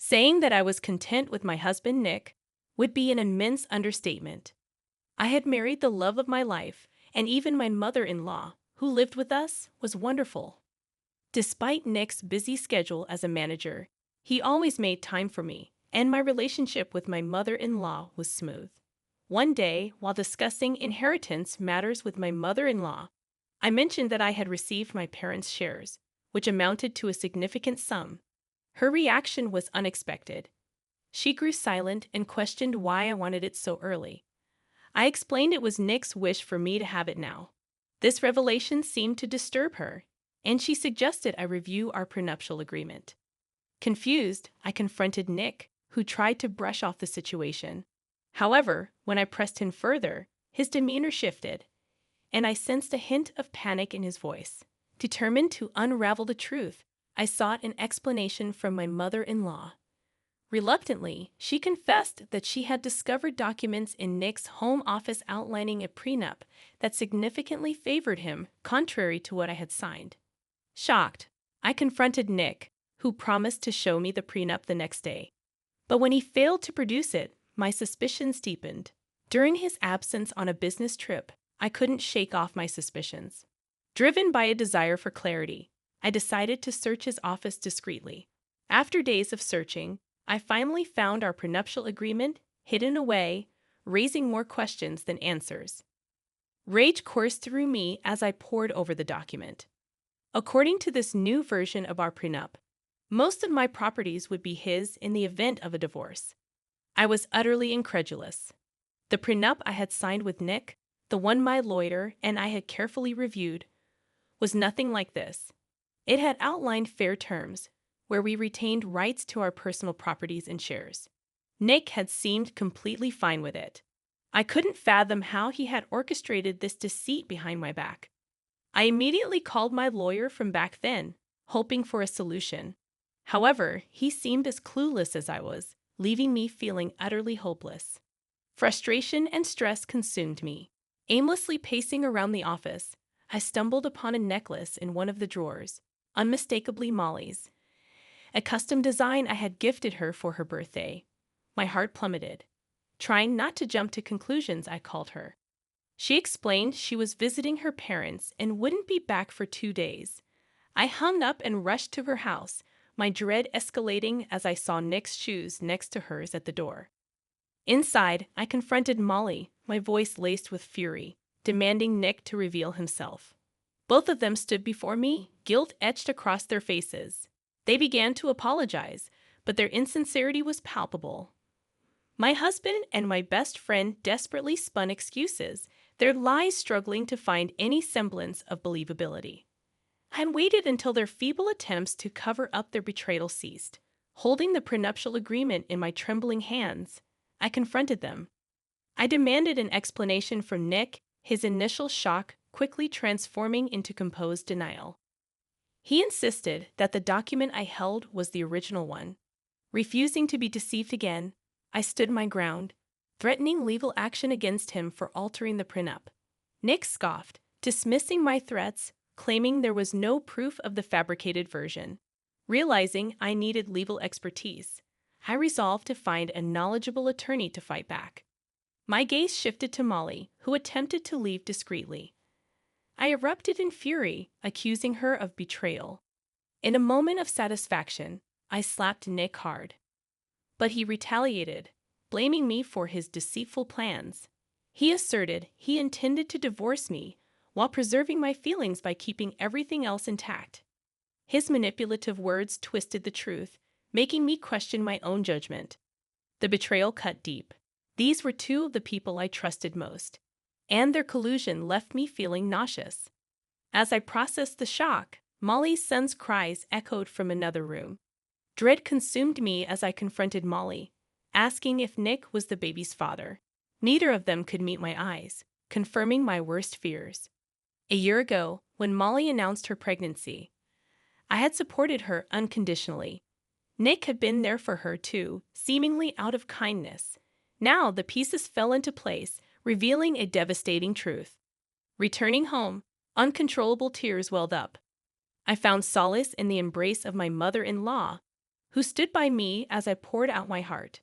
Saying that I was content with my husband, Nick, would be an immense understatement. I had married the love of my life, and even my mother-in-law, who lived with us, was wonderful. Despite Nick's busy schedule as a manager, he always made time for me, and my relationship with my mother-in-law was smooth. One day, while discussing inheritance matters with my mother-in-law, I mentioned that I had received my parents' shares, which amounted to a significant sum. Her reaction was unexpected. She grew silent and questioned why I wanted it so early. I explained it was Nick's wish for me to have it now. This revelation seemed to disturb her, and she suggested I review our prenuptial agreement. Confused, I confronted Nick, who tried to brush off the situation. However, when I pressed him further, his demeanor shifted, and I sensed a hint of panic in his voice. Determined to unravel the truth, I sought an explanation from my mother-in-law. Reluctantly, she confessed that she had discovered documents in Nick's home office outlining a prenup that significantly favored him, contrary to what I had signed. Shocked, I confronted Nick, who promised to show me the prenup the next day. But when he failed to produce it, my suspicions deepened. During his absence on a business trip, I couldn't shake off my suspicions. Driven by a desire for clarity, I decided to search his office discreetly. After days of searching, I finally found our prenuptial agreement hidden away, raising more questions than answers. Rage coursed through me as I pored over the document. According to this new version of our prenup, most of my properties would be his in the event of a divorce. I was utterly incredulous. The prenup I had signed with Nick, the one my lawyer and I had carefully reviewed, was nothing like this. It had outlined fair terms, where we retained rights to our personal properties and shares. Nick had seemed completely fine with it. I couldn't fathom how he had orchestrated this deceit behind my back. I immediately called my lawyer from back then, hoping for a solution. However, he seemed as clueless as I was, leaving me feeling utterly hopeless. Frustration and stress consumed me. Aimlessly pacing around the office, I stumbled upon a necklace in one of the drawers, unmistakably Molly's, a custom design I had gifted her for her birthday. My heart plummeted. Trying not to jump to conclusions, I called her. She explained she was visiting her parents and wouldn't be back for 2 days. I hung up and rushed to her house, my dread escalating as I saw Nick's shoes next to hers at the door. Inside, I confronted Molly, my voice laced with fury, demanding Nick to reveal himself. Both of them stood before me, guilt etched across their faces. They began to apologize, but their insincerity was palpable. My husband and my best friend desperately spun excuses, their lies struggling to find any semblance of believability. I had waited until their feeble attempts to cover up their betrayal ceased. Holding the prenuptial agreement in my trembling hands, I confronted them. I demanded an explanation from Nick, his initial shock quickly transforming into composed denial. He insisted that the document I held was the original one. Refusing to be deceived again, I stood my ground, threatening legal action against him for altering the prenup. Nick scoffed, dismissing my threats, claiming there was no proof of the fabricated version. Realizing I needed legal expertise, I resolved to find a knowledgeable attorney to fight back. My gaze shifted to Molly, who attempted to leave discreetly. I erupted in fury, accusing her of betrayal. In a moment of satisfaction, I slapped Nick hard. But he retaliated, blaming me for his deceitful plans. He asserted he intended to divorce me while preserving my feelings by keeping everything else intact. His manipulative words twisted the truth, making me question my own judgment. The betrayal cut deep. These were two of the people I trusted most, and their collusion left me feeling nauseous. As I processed the shock, Molly's son's cries echoed from another room. Dread consumed me as I confronted Molly, asking if Nick was the baby's father. Neither of them could meet my eyes, confirming my worst fears. A year ago, when Molly announced her pregnancy, I had supported her unconditionally. Nick had been there for her too, seemingly out of kindness. Now the pieces fell into place, revealing a devastating truth. Returning home, uncontrollable tears welled up. I found solace in the embrace of my mother-in-law, who stood by me as I poured out my heart.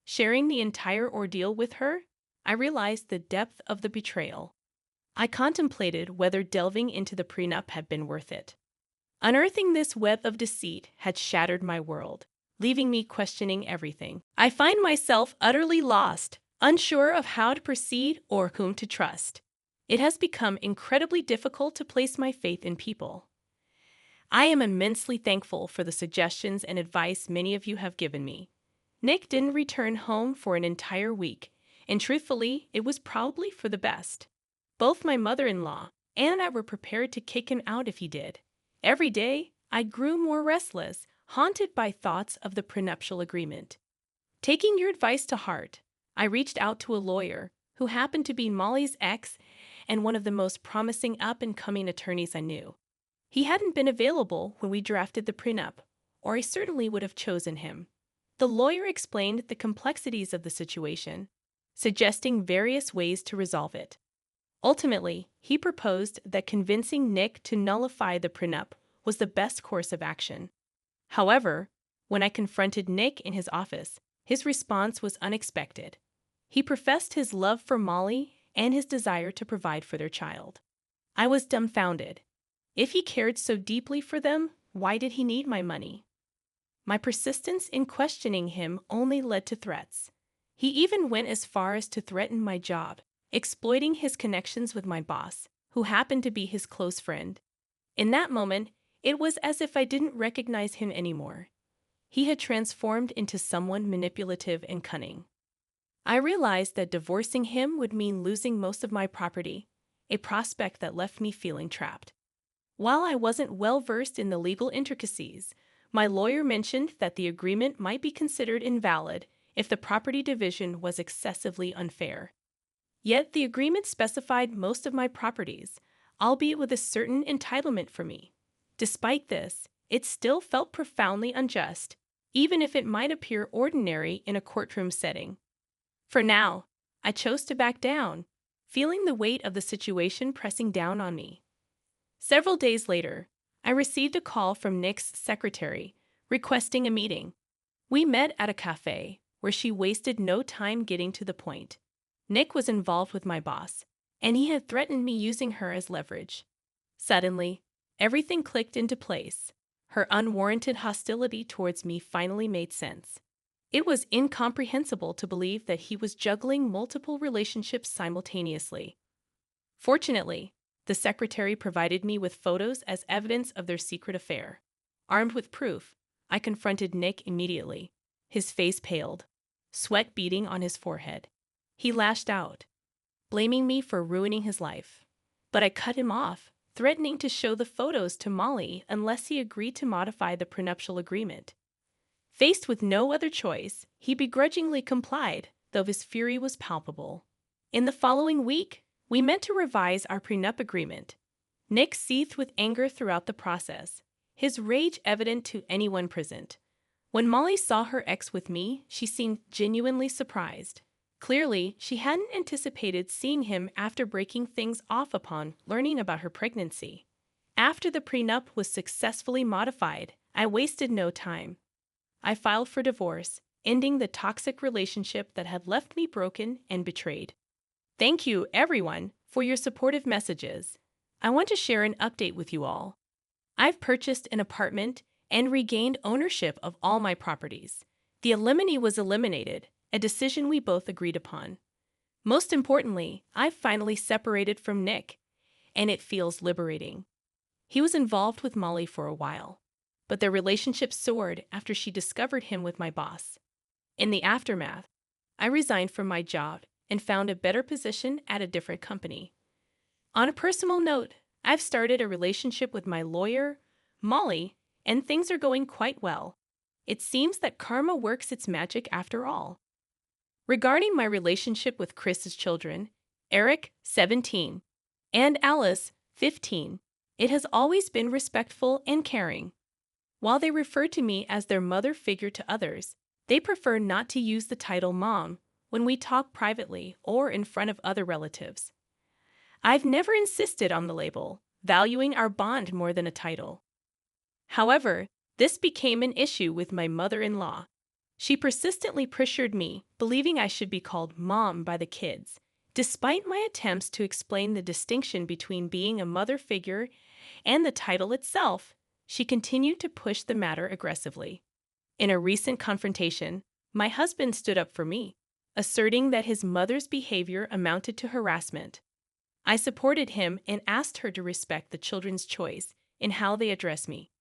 Sharing the entire ordeal with her, I realized the depth of the betrayal. I contemplated whether delving into the prenup had been worth it. Unearthing this web of deceit had shattered my world, leaving me questioning everything. I find myself utterly lost, unsure of how to proceed or whom to trust. It has become incredibly difficult to place my faith in people. I am immensely thankful for the suggestions and advice many of you have given me. Nick didn't return home for an entire week, and truthfully, it was probably for the best. Both my mother-in-law and I were prepared to kick him out if he did. Every day, I grew more restless, haunted by thoughts of the prenuptial agreement. Taking your advice to heart, I reached out to a lawyer who happened to be Molly's ex and one of the most promising up-and-coming attorneys I knew. He hadn't been available when we drafted the prenup, or I certainly would have chosen him. The lawyer explained the complexities of the situation, suggesting various ways to resolve it. Ultimately, he proposed that convincing Nick to nullify the prenup was the best course of action. However, when I confronted Nick in his office, his response was unexpected. He professed his love for Molly and his desire to provide for their child. I was dumbfounded. If he cared so deeply for them, why did he need my money? My persistence in questioning him only led to threats. He even went as far as to threaten my job, exploiting his connections with my boss, who happened to be his close friend. In that moment, it was as if I didn't recognize him anymore. He had transformed into someone manipulative and cunning. I realized that divorcing him would mean losing most of my property, a prospect that left me feeling trapped. While I wasn't well versed in the legal intricacies, my lawyer mentioned that the agreement might be considered invalid if the property division was excessively unfair. Yet the agreement specified most of my properties, albeit with a certain entitlement for me. Despite this, it still felt profoundly unjust, even if it might appear ordinary in a courtroom setting. For now, I chose to back down, feeling the weight of the situation pressing down on me. Several days later, I received a call from Nick's secretary requesting a meeting. We met at a cafe where she wasted no time getting to the point. Nick was involved with my boss, and he had threatened me using her as leverage. Suddenly, everything clicked into place. Her unwarranted hostility towards me finally made sense. It was incomprehensible to believe that he was juggling multiple relationships simultaneously. Fortunately, the secretary provided me with photos as evidence of their secret affair. Armed with proof, I confronted Nick immediately. His face paled, sweat beading on his forehead. He lashed out, blaming me for ruining his life. But I cut him off, threatening to show the photos to Molly unless he agreed to modify the prenuptial agreement. Faced with no other choice, he begrudgingly complied, though his fury was palpable. In the following week, we met to revise our prenup agreement. Nick seethed with anger throughout the process, his rage evident to anyone present. When Molly saw her ex with me, she seemed genuinely surprised. Clearly, she hadn't anticipated seeing him after breaking things off upon learning about her pregnancy. After the prenup was successfully modified, I wasted no time. I filed for divorce, ending the toxic relationship that had left me broken and betrayed. Thank you, everyone, for your supportive messages. I want to share an update with you all. I've purchased an apartment and regained ownership of all my properties. The alimony was eliminated, a decision we both agreed upon. Most importantly, I've finally separated from Nick, and it feels liberating. He was involved with Molly for a while, but their relationship soared after she discovered him with my boss. In the aftermath, I resigned from my job and found a better position at a different company. On a personal note, I've started a relationship with my lawyer, Molly, and things are going quite well. It seems that karma works its magic after all. Regarding my relationship with Chris's children, Eric, 17, and Alice, 15, it has always been respectful and caring. While they refer to me as their mother figure to others, they prefer not to use the title mom when we talk privately or in front of other relatives. I've never insisted on the label, valuing our bond more than a title. However, This became an issue with my mother-in-law. She persistently pressured me, believing I should be called Mom by the kids. Despite my attempts to explain the distinction between being a mother figure and the title itself, she continued to push the matter aggressively. In a recent confrontation, my husband stood up for me, asserting that his mother's behavior amounted to harassment. I supported him and asked her to respect the children's choice in how they address me.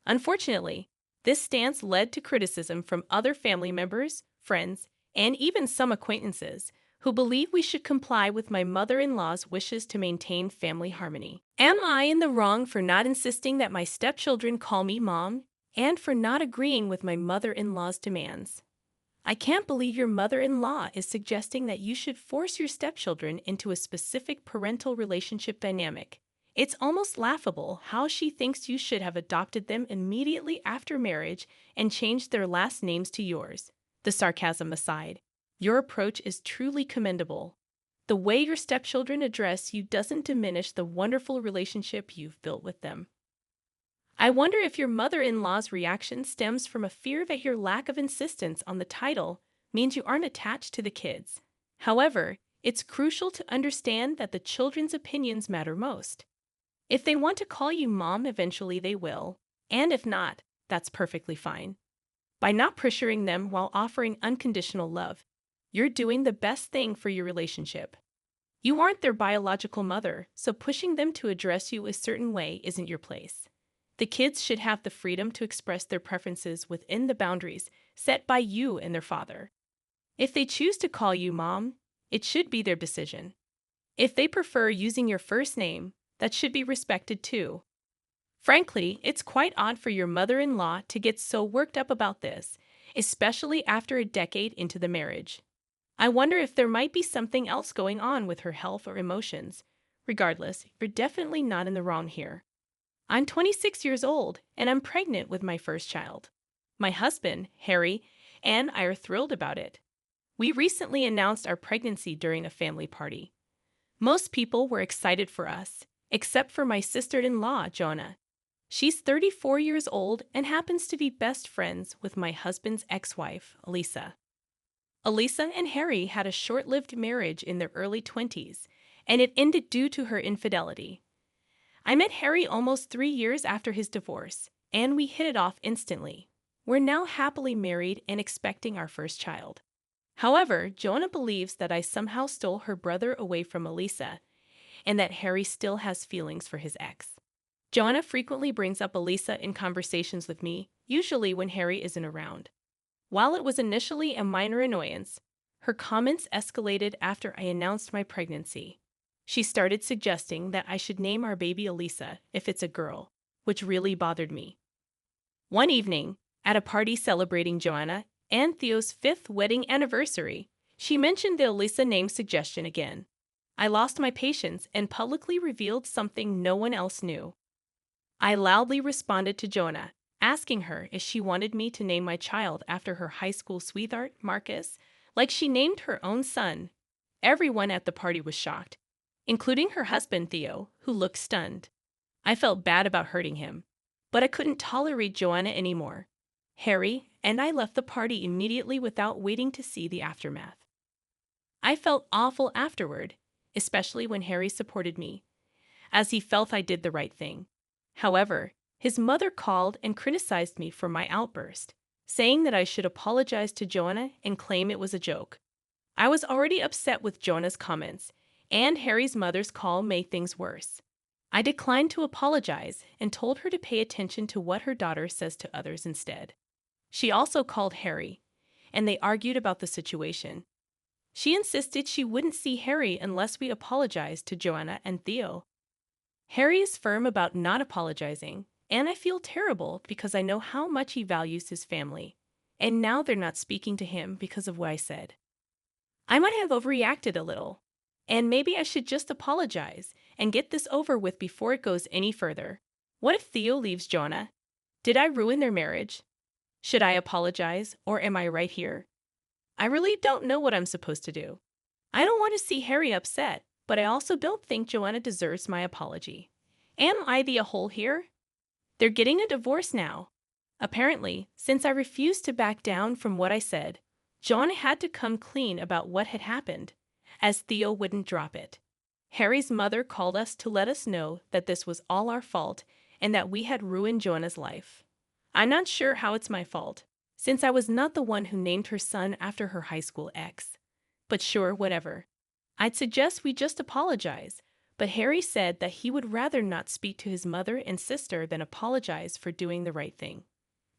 Unfortunately, this stance led to criticism from other family members, friends, and even some acquaintances who believe we should comply with my mother-in-law's wishes to maintain family harmony. Am I in the wrong for not insisting that my stepchildren call me Mom, and for not agreeing with my mother-in-law's demands? I can't believe your mother-in-law is suggesting that you should force your stepchildren into a specific parental relationship dynamic. It's almost laughable how she thinks you should have adopted them immediately after marriage and changed their last names to yours. The sarcasm aside, your approach is truly commendable. The way your stepchildren address you doesn't diminish the wonderful relationship you've built with them. I wonder if your mother-in-law's reaction stems from a fear that your lack of insistence on the title means you aren't attached to the kids. However, it's crucial to understand that the children's opinions matter most. If they want to call you Mom, eventually they will, and if not, that's perfectly fine. By not pressuring them while offering unconditional love, you're doing the best thing for your relationship. You aren't their biological mother, so pushing them to address you a certain way isn't your place. The kids should have the freedom to express their preferences within the boundaries set by you and their father. If they choose to call you Mom, it should be their decision. If they prefer using your first name, that should be respected too. Frankly, it's quite odd for your mother-in-law to get so worked up about this, especially after a decade into the marriage. I wonder if there might be something else going on with her health or emotions. Regardless, you're definitely not in the wrong here. I'm 26 years old, and I'm pregnant with my first child. My husband, Harry, and I are thrilled about it. We recently announced our pregnancy during a family party. Most people were excited for us, except for my sister-in-law, Jonah. She's 34 years old and happens to be best friends with my husband's ex-wife, Elisa. Elisa and Harry had a short-lived marriage in their early 20s, and it ended due to her infidelity. I met Harry almost 3 years after his divorce, and we hit it off instantly. We're now happily married and expecting our first child. However, Jonah believes that I somehow stole her brother away from Elisa, and that Harry still has feelings for his ex. Jonah frequently brings up Elisa in conversations with me, usually when Harry isn't around. While it was initially a minor annoyance, her comments escalated after I announced my pregnancy. She started suggesting that I should name our baby Elisa if it's a girl, which really bothered me. One evening, at a party celebrating Joanna and Theo's 5th wedding anniversary, she mentioned the Elisa name suggestion again. I lost my patience and publicly revealed something no one else knew. I loudly responded to Jonah, asking her if she wanted me to name my child after her high school sweetheart, Marcus, like she named her own son. Everyone at the party was shocked, including her husband, Theo, who looked stunned. I felt bad about hurting him, but I couldn't tolerate Joanna anymore. Harry and I left the party immediately without waiting to see the aftermath. I felt awful afterward, especially when Harry supported me, as he felt I did the right thing. However, his mother called and criticized me for my outburst, saying that I should apologize to Joanna and claim it was a joke. I was already upset with Jonah's comments, and Harry's mother's call made things worse. I declined to apologize and told her to pay attention to what her daughter says to others instead. She also called Harry, and they argued about the situation. She insisted she wouldn't see Harry unless we apologized to Joanna and Theo. Harry is firm about not apologizing, and I feel terrible because I know how much he values his family, and now they're not speaking to him because of what I said. I might have overreacted a little, and maybe I should just apologize and get this over with before it goes any further. What if Theo leaves Jonah? Did I ruin their marriage? Should I apologize, or am I right here? I really don't know what I'm supposed to do. I don't want to see Harry upset, but I also don't think Joanna deserves my apology. Am I the a-hole here? They're getting a divorce now. Apparently, since I refused to back down from what I said, John had to come clean about what had happened, as Theo wouldn't drop it. Harry's mother called us to let us know that this was all our fault and that we had ruined Jonah's life. I'm not sure how it's my fault, since I was not the one who named her son after her high school ex. But sure, whatever. I'd suggest we just apologize, but Harry said that he would rather not speak to his mother and sister than apologize for doing the right thing.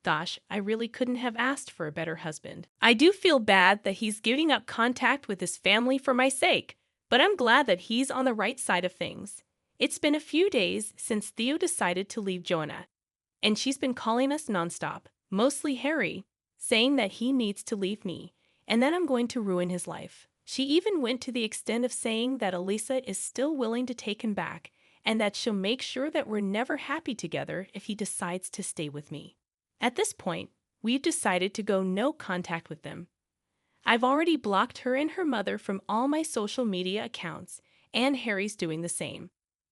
Gosh, I really couldn't have asked for a better husband. I do feel bad that he's giving up contact with his family for my sake, but I'm glad that he's on the right side of things. It's been a few days since Theo decided to leave Jonah, and she's been calling us nonstop, mostly Harry, saying that he needs to leave me, and that I'm going to ruin his life. She even went to the extent of saying that Elisa is still willing to take him back, and that she'll make sure that we're never happy together if he decides to stay with me. At this point, we've decided to go no contact with them. I've already blocked her and her mother from all my social media accounts, and Harry's doing the same.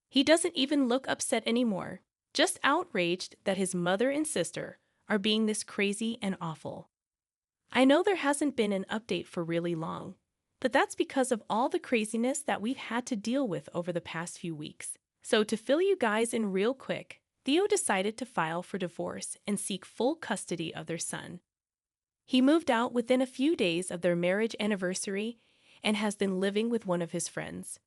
He doesn't even look upset anymore, just outraged that his mother and sister are being this crazy and awful. I know there hasn't been an update for really long, but that's because of all the craziness that we've had to deal with over the past few weeks. So to fill you guys in real quick, Theo decided to file for divorce and seek full custody of their son. He moved out within a few days of their marriage anniversary and has been living with one of his friends.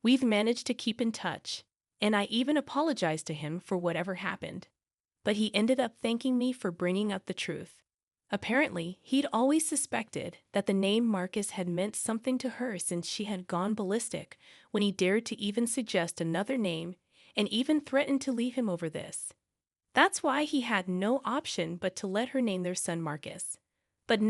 We've managed to keep in touch, and I even apologized to him for whatever happened. But he ended up thanking me for bringing up the truth. Apparently, he'd always suspected that the name Marcus had meant something to her since she had gone ballistic when he dared to even suggest another name and even threatened to leave him over this. That's why he had no option but to let her name their son Marcus. But now